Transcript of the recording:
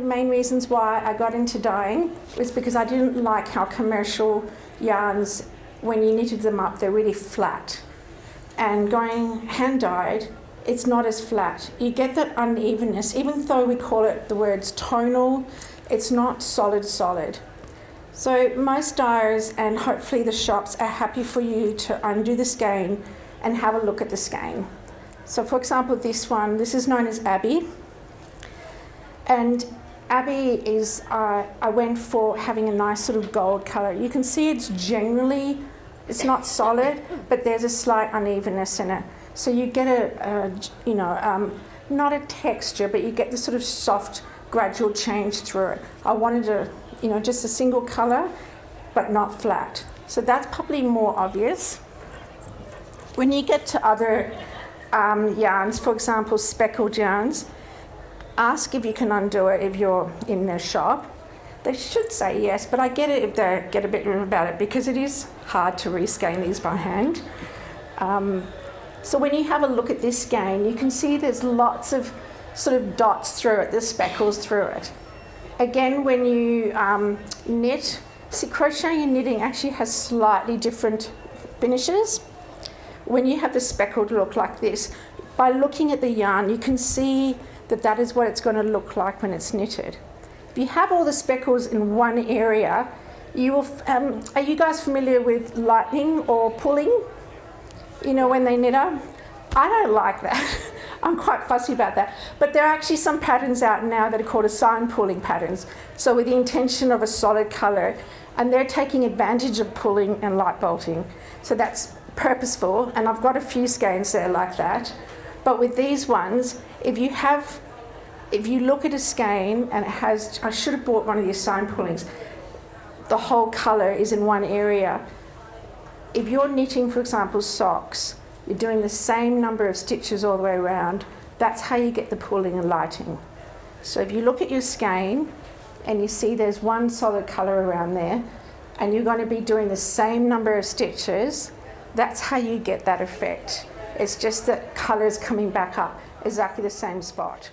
the main reasons why I got into dyeing was because I didn't like how commercial yarns, when you knitted them up, they're really flat. And going hand dyed, it's not as flat. You get that unevenness, even though we call it the words tonal, it's not solid. So most dyers and hopefully the shops are happy for you to undo the skein and have a look at the skein. So for example, this one, this is known as Abbey. And Abbey is, I went for having a nice sort of gold colour. You can see it's not solid, but there's a slight unevenness in it. So you get not a texture, but you get this sort of soft, gradual change through it. I wanted just a single colour, but not flat. So that's probably more obvious. When you get to other yarns, for example, speckled yarns, ask if you can undo it if you're in their shop. They should say yes, but I get it if they get a bit rude about it because it is hard to reskein these by hand. So when you have a look at this skein, you can see there's lots of sort of dots through it, there's speckles through it. Again, when you knit, see, crocheting and knitting actually has slightly different finishes. When you have the speckled look like this, by looking at the yarn, you can see that is what it's going to look like when it's knitted. If you have all the speckles in one area, you will. Are you guys familiar with lightning or pulling? You know, when they knit up? I don't like that. I'm quite fussy about that. But there are actually some patterns out now that are called assign pulling patterns. So with the intention of a solid colour, and they're taking advantage of pulling and light bolting. So that's purposeful, and I've got a few skeins there like that. But with these ones, if you look at a skein and it has, I should have bought one of the assign pullings, the whole colour is in one area. If you're knitting, for example, socks, you're doing the same number of stitches all the way around, that's how you get the pulling and lighting. So if you look at your skein and you see there's one solid colour around there, and you're going to be doing the same number of stitches, that's how you get that effect. It's just that colours coming back up exactly the same spot.